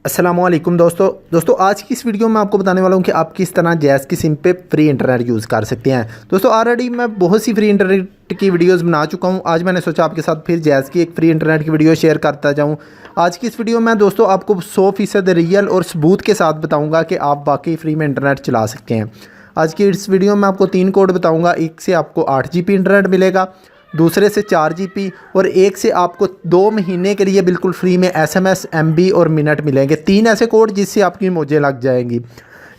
अस्सलामुअलैकुम दोस्तों आज की इस वीडियो में आपको बताने वाला हूं कि आप किस तरह जैज़ की सिम पे फ्री इंटरनेट यूज़ कर सकते हैं। दोस्तों ऑलरेडी मैं बहुत सी फ्री इंटरनेट की वीडियोस बना चुका हूं। आज मैंने सोचा आपके साथ फिर जैज़ की एक फ्री इंटरनेट की वीडियो शेयर करता जाऊं। आज की इस वीडियो में दोस्तों आपको 100% रियल और सबूत के साथ बताऊँगा कि आप वाकई फ्री में इंटरनेट चला सकते हैं। आज की इस वीडियो में आपको 3 कोड बताऊँगा। एक से आपको 8 GB इंटरनेट मिलेगा, दूसरे से 4 GB और एक से आपको 2 महीने के लिए बिल्कुल फ्री में SMS, MB और मिनट मिलेंगे। 3 ऐसे कोड जिससे आपकी मौजें लग जाएंगी।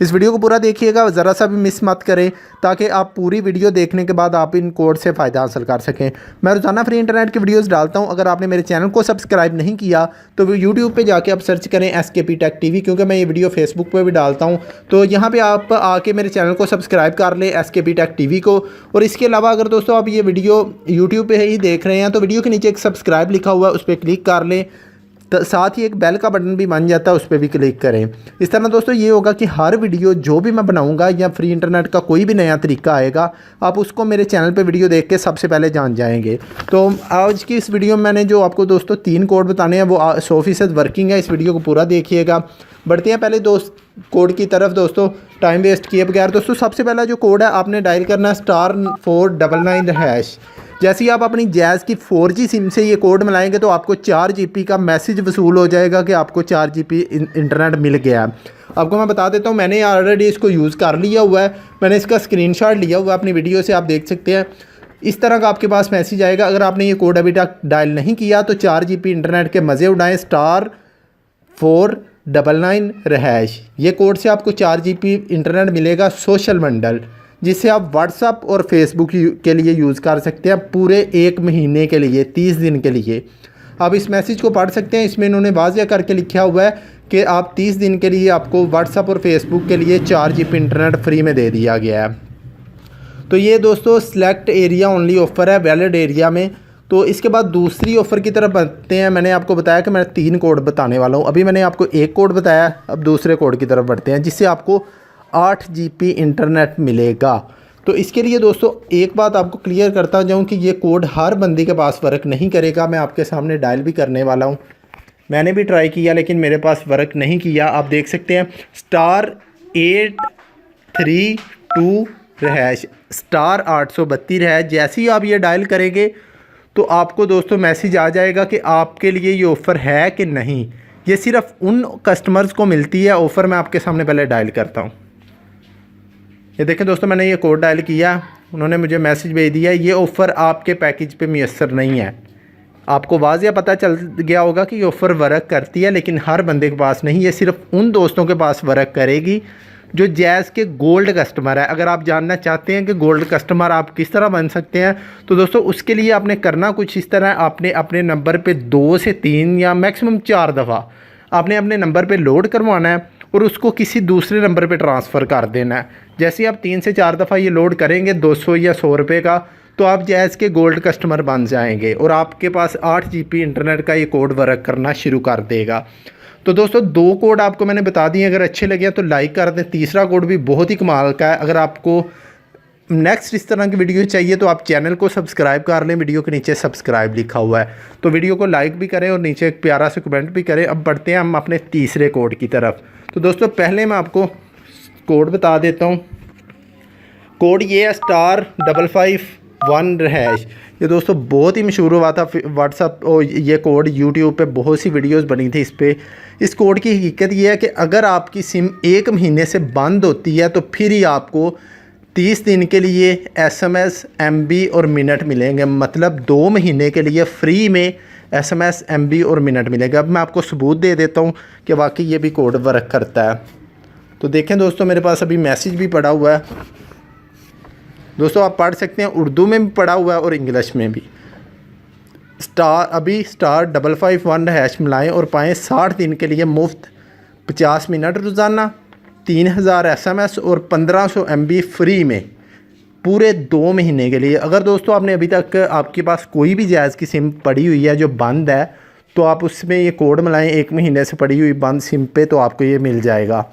इस वीडियो को पूरा देखिएगा, ज़रा सा भी मिस मत करें ताकि आप पूरी वीडियो देखने के बाद आप इन कोड से फ़ायदा हासिल कर सकें। मैं रोज़ाना फ्री इंटरनेट की वीडियोस डालता हूं। अगर आपने मेरे चैनल को सब्सक्राइब नहीं किया तो वो यूट्यूब पे जाके आप सर्च करें SKP Tech TV, क्योंकि मैं ये वीडियो फेसबुक पे भी डालता हूं। तो यहाँ पे आप आके मेरे चैनल को सब्सक्राइब कर लें, SKP Tech TV को। और इसके अलावा अगर दोस्तों आप ये वीडियो यूट्यूब पर ही देख रहे हैं तो वीडियो के नीचे एक सब्सक्राइब लिखा हुआ है, उस पर क्लिक कर लें। तो साथ ही एक बेल का बटन भी बन जाता है, उस पर भी क्लिक करें। इस तरह दोस्तों ये होगा कि हर वीडियो जो भी मैं बनाऊंगा या फ्री इंटरनेट का कोई भी नया तरीका आएगा, आप उसको मेरे चैनल पे वीडियो देख के सबसे पहले जान जाएंगे। तो आज की इस वीडियो में मैंने जो आपको दोस्तों 3 कोड बताने हैं वो 100% वर्किंग है। इस वीडियो को पूरा देखिएगा। बढ़ते हैं पहले कोड की तरफ दोस्तों, टाइम वेस्ट किए बगैर। दोस्तों सबसे पहला जो कोड है आपने डायल करना है *499#। जैसे ही आप अपनी जैज़ की 4G सिम से ये कोड मिलाएंगे तो आपको 4 GB का मैसेज वसूल हो जाएगा कि आपको 4 GB इंटरनेट मिल गया है। आपको मैं बता देता हूँ, मैंने ऑलरेडी इसको यूज़ कर लिया हुआ है। मैंने इसका स्क्रीनशॉट लिया हुआ है, अपनी वीडियो से आप देख सकते हैं। इस तरह का आपके पास मैसेज आएगा। अगर आपने ये कोड अभी तक डायल नहीं किया तो 4 GB इंटरनेट के मज़े उड़ाएँ। *499#। ये कोड से आपको 4 GB इंटरनेट मिलेगा, सोशल बंडल, जिससे आप व्हाट्सअप और फेसबुक के लिए यूज़ कर सकते हैं पूरे 1 महीने के लिए, 30 दिन के लिए। आप इस मैसेज को पढ़ सकते हैं। इसमें इन्होंने वाज़िया करके लिखा हुआ है कि आप 30 दिन के लिए आपको व्हाट्सअप और फेसबुक के लिए 4 GB इंटरनेट फ्री में दे दिया गया है। तो ये दोस्तों सिलेक्ट एरिया ओनली ऑफ़र है, वैलिड एरिया में। तो इसके बाद दूसरी ऑफ़र की तरफ बढ़ते हैं। मैंने आपको बताया कि मैं 3 कोड बताने वाला हूँ। अभी मैंने आपको 1 कोड बताया, अब दूसरे कोड की तरफ बढ़ते हैं जिससे आपको 8 GB इंटरनेट मिलेगा। तो इसके लिए दोस्तों एक बात आपको क्लियर करता जाऊं कि ये कोड हर बंदे के पास वर्क नहीं करेगा। मैं आपके सामने डायल भी करने वाला हूं। मैंने भी ट्राई किया लेकिन मेरे पास वर्क नहीं किया। आप देख सकते हैं *832#*832 जैसे ही आप ये डायल करेंगे तो आपको दोस्तों मैसेज आ जाएगा कि आपके लिए ये ऑफ़र है कि नहीं। ये सिर्फ उन कस्टमर्स को मिलती है ऑफ़र। मैं आपके सामने पहले डायल करता हूँ। ये देखें दोस्तों, मैंने ये कोड डायल किया, उन्होंने मुझे मैसेज भेज दिया ये ऑफ़र आपके पैकेज पे मुयस्सर नहीं है। आपको वाज़िया पता चल गया होगा कि ये ऑफ़र वर्क करती है, लेकिन हर बंदे के पास नहीं। ये सिर्फ उन दोस्तों के पास वर्क करेगी जो जैज़ के गोल्ड कस्टमर है। अगर आप जानना चाहते हैं कि गोल्ड कस्टमर आप किस तरह बन सकते हैं तो दोस्तों उसके लिए आपने करना कुछ इस तरह। आपने अपने नंबर पे 2 से 3 या मैक्सिमम 4 दफ़ा आपने अपने नंबर पे लोड करवाना है और उसको किसी दूसरे नंबर पे ट्रांसफ़र कर देना है। जैसे आप 3 से 4 दफ़ा ये लोड करेंगे 200 या 100 रुपये का, तो आप जैज़ के गोल्ड कस्टमर बन जाएंगे और आपके पास 8 GB इंटरनेट का ये कोड वर्क करना शुरू कर देगा। तो दोस्तों 2 कोड आपको मैंने बता दिए। अगर अच्छे लगे तो लाइक कर दें। तीसरा कोड भी बहुत ही कमाल का है। अगर आपको नेक्स्ट इस तरह की वीडियो चाहिए तो आप चैनल को सब्सक्राइब कर लें। वीडियो के नीचे सब्सक्राइब लिखा हुआ है, तो वीडियो को लाइक भी करें और नीचे एक प्यारा सा कमेंट भी करें। अब बढ़ते हैं हम अपने तीसरे कोड की तरफ। तो दोस्तों पहले मैं आपको कोड बता देता हूँ। कोड ये है *551#। ये दोस्तों बहुत ही मशहूर हुआ था व्हाट्सअप और ये कोड यूट्यूब पे बहुत सी वीडियोस बनी थी इस पर। इस कोड की हकीकत ये है कि अगर आपकी सिम 1 महीने से बंद होती है तो फिर ही आपको 30 दिन के लिए SMS, MB और मिनट मिलेंगे। मतलब 2 महीने के लिए फ्री में SMS, MB और मिनट मिलेगा। अब मैं आपको सबूत दे देता हूँ कि वाकई ये भी कोड वर्क करता है। तो देखें दोस्तों, मेरे पास अभी मैसेज भी पड़ा हुआ है। दोस्तों आप पढ़ सकते हैं, उर्दू में भी पढ़ा हुआ है और इंग्लिश में भी। अभी *551# मिलाएँ और पाएँ 60 दिन के लिए मुफ्त 50 मिनट रोज़ाना, 3000 SMS और 1500 MB फ्री में पूरे 2 महीने के लिए। अगर दोस्तों आपने अभी तक आपके पास कोई भी जैज़ की सिम पड़ी हुई है जो बंद है तो आप उसमें ये कोड मिलाएं 1 महीने से पड़ी हुई बंद सिम पे, तो आपको ये मिल जाएगा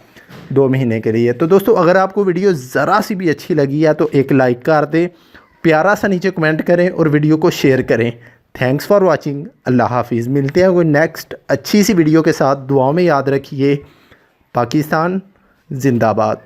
2 महीने के लिए। तो दोस्तों अगर आपको वीडियो ज़रा सी भी अच्छी लगी है तो एक लाइक कर दें, प्यारा सा नीचे कमेंट करें और वीडियो को शेयर करें थैंक्स फॉर वॉचिंग। अल्लाह हाफिज़। मिलते हैं कोई नेक्स्ट अच्छी सी वीडियो के साथ। दुआओं में याद रखिए। पाकिस्तान जिंदाबाद।